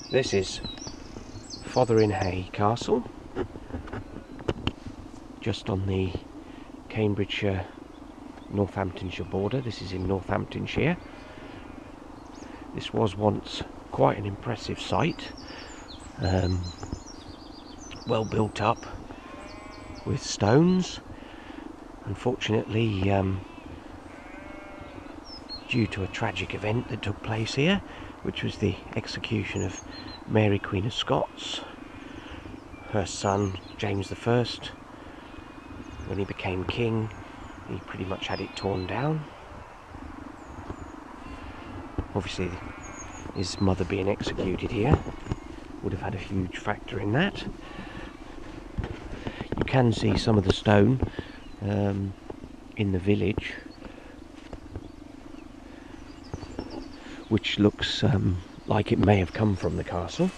This is Fotheringhay Castle, just on the Cambridgeshire Northamptonshire border. This is in Northamptonshire. This was once quite an impressive site, well built up with stones. Unfortunately, due to a tragic event that took place here, which was the execution of Mary Queen of Scots, her son James I, when he became king, he pretty much had it torn down. Obviously his mother being executed here would have had a huge factor in that. You can see some of the stone in the village, which looks like it may have come from the castle.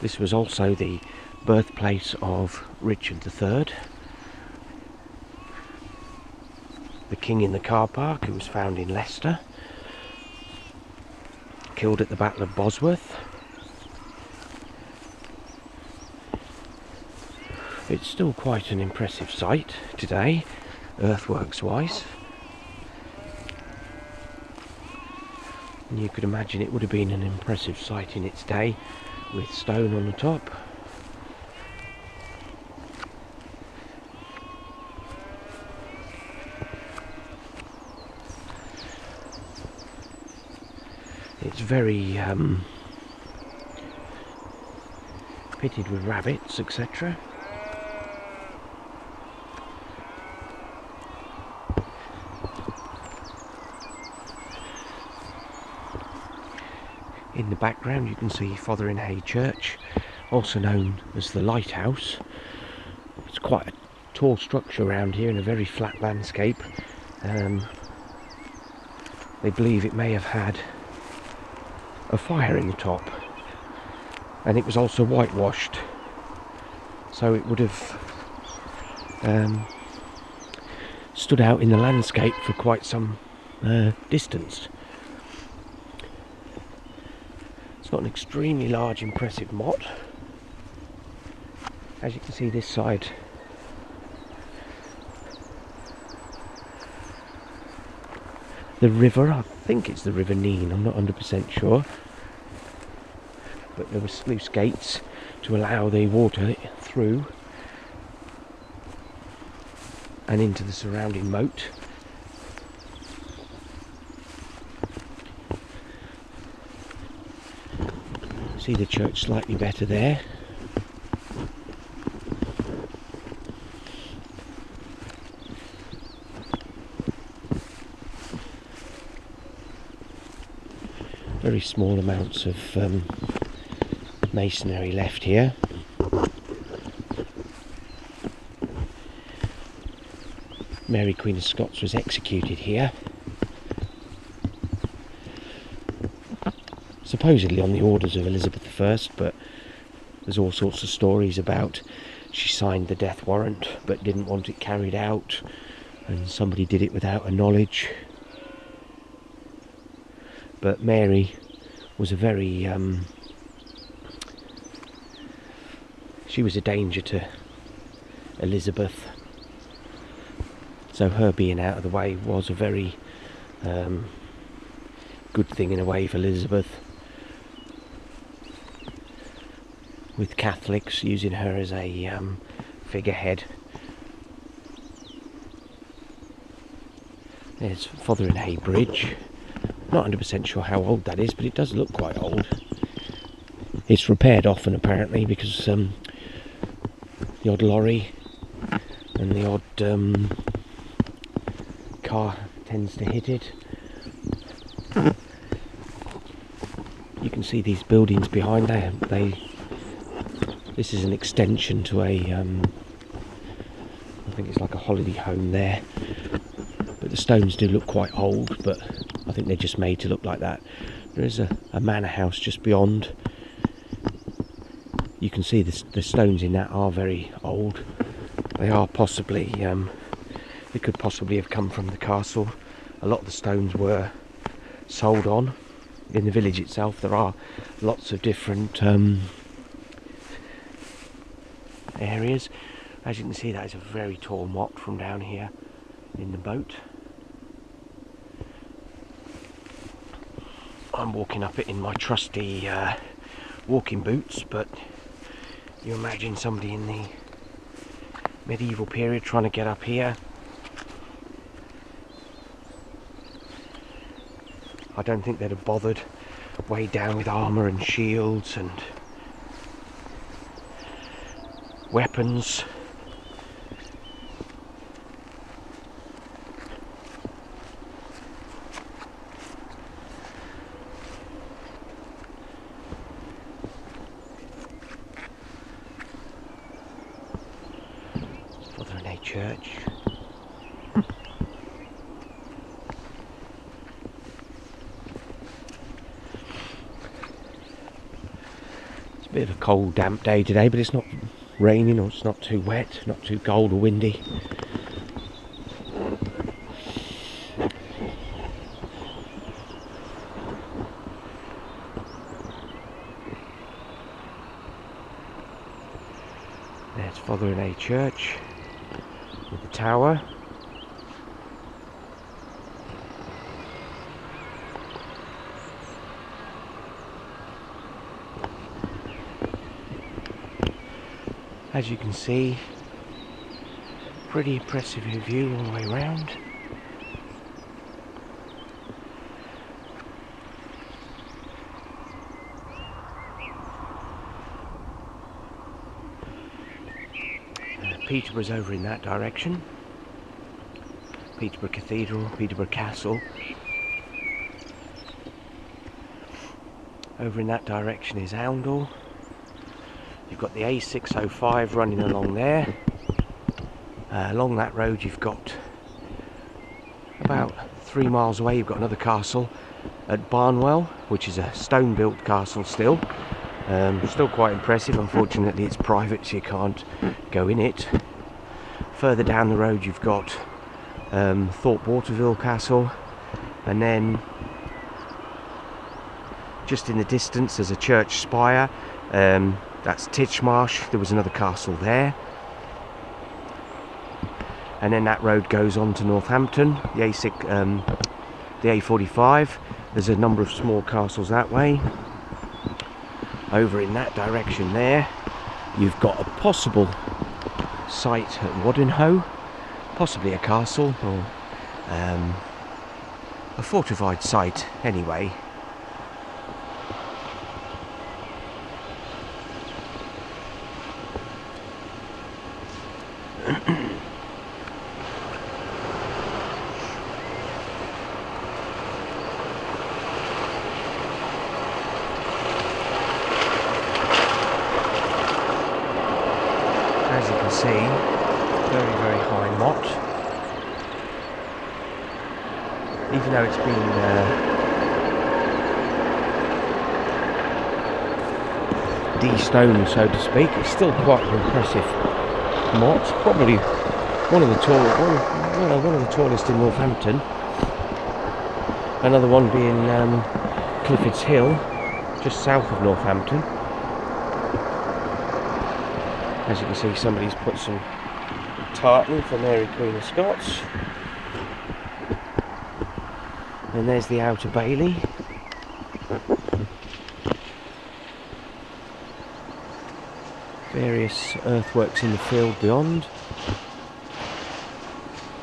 This was also the birthplace of Richard III, the king in the car park, who was found in Leicester, killed at the Battle of Bosworth. It's still quite an impressive site today, earthworks wise. And you could imagine it would have been an impressive site in its day, with stone on the top. It's very pitted with rabbits, etc. In the background you can see Fotheringhay Church, also known as the Lighthouse. It's quite a tall structure around here in a very flat landscape. They believe it may have had a fire in the top, and it was also whitewashed, so it would have stood out in the landscape for quite some distance. It's got an extremely large, impressive motte. As you can see this side, the river, I think it's the River Nene, I'm not 100% sure, but there were sluice gates to allow the water through and into the surrounding moat. See the church slightly better there. Very small amounts of masonry left here. Mary Queen of Scots was executed here, supposedly on the orders of Elisabeth I, but there's all sorts of stories about she signed the death warrant but didn't want it carried out, and somebody did it without her knowledge. But Mary was a very she was a danger to Elizabeth, so her being out of the way was a very good thing in a way for Elizabeth, with Catholics using her as a figurehead. There's Fotheringhay Bridge. Not 100% sure how old that is, but it does look quite old. It's repaired often apparently, because the odd lorry and the odd car tends to hit it. You can see these buildings behind there. This is an extension to a I think it's like a holiday home there, but the stones do look quite old, but I think they're just made to look like that. There is a manor house just beyond. You can see the stones in that are very old. They are possibly, they could possibly have come from the castle. A lot of the stones were sold on. in the village itself there are lots of different areas. As you can see, that is a very tall motte from down here in the boat. I'm walking up it in my trusty walking boots, but you imagine somebody in the medieval period trying to get up here. I don't think they'd have bothered way down with armour and shields and weapons. Fotheringhay Church. It's a bit of a cold, damp day today, but it's not raining or it's not too wet, not too cold or windy. There's Fotheringhay Church with the tower. As you can see, pretty impressive view all the way around. Peterborough's over in that direction. Peterborough Cathedral, Peterborough Castle. Over in that direction is Oundle. You've got the A605 running along there. Along that road you've got about 3 miles away, you've got another castle at Barnwell, which is a stone built castle still. Still quite impressive. Unfortunately it's private, so you can't go in it. Further down the road you've got Thorpe Waterville Castle, and then just in the distance there's a church spire. That's Titchmarsh. There was another castle there. And then that road goes on to Northampton, the A45. There's a number of small castles that way. Over in that direction there, you've got a possible site at Fotheringhay, possibly a castle or a fortified site anyway. As you can see, very, very high motte. Even though it's been de-stoned, so to speak, it's still quite an impressive motte. Probably one of the tallest in Northampton. Another one being Clifford's Hill, just south of Northampton. As you can see, somebody's put some tartan for Mary Queen of Scots. And there's the outer bailey. Various earthworks in the field beyond.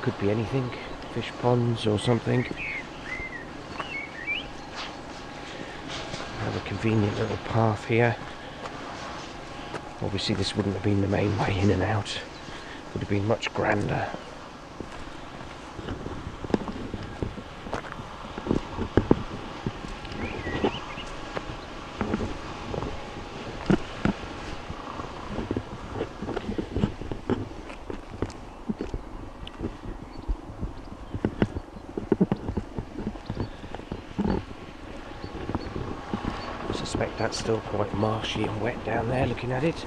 Could be anything, fish ponds or something. Have a convenient little path here. Obviously this wouldn't have been the main way in and out, would have been much grander. I suspect that's still quite marshy and wet down there looking at it.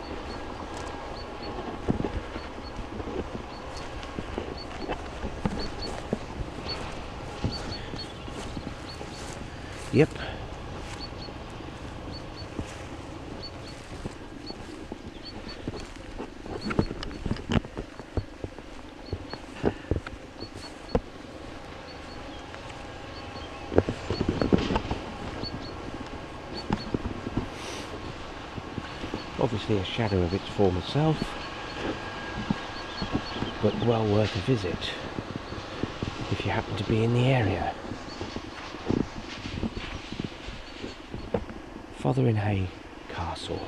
Yep, Obviously a shadow of its former self, but well worth a visit if you happen to be in the area. Fotheringhay Castle.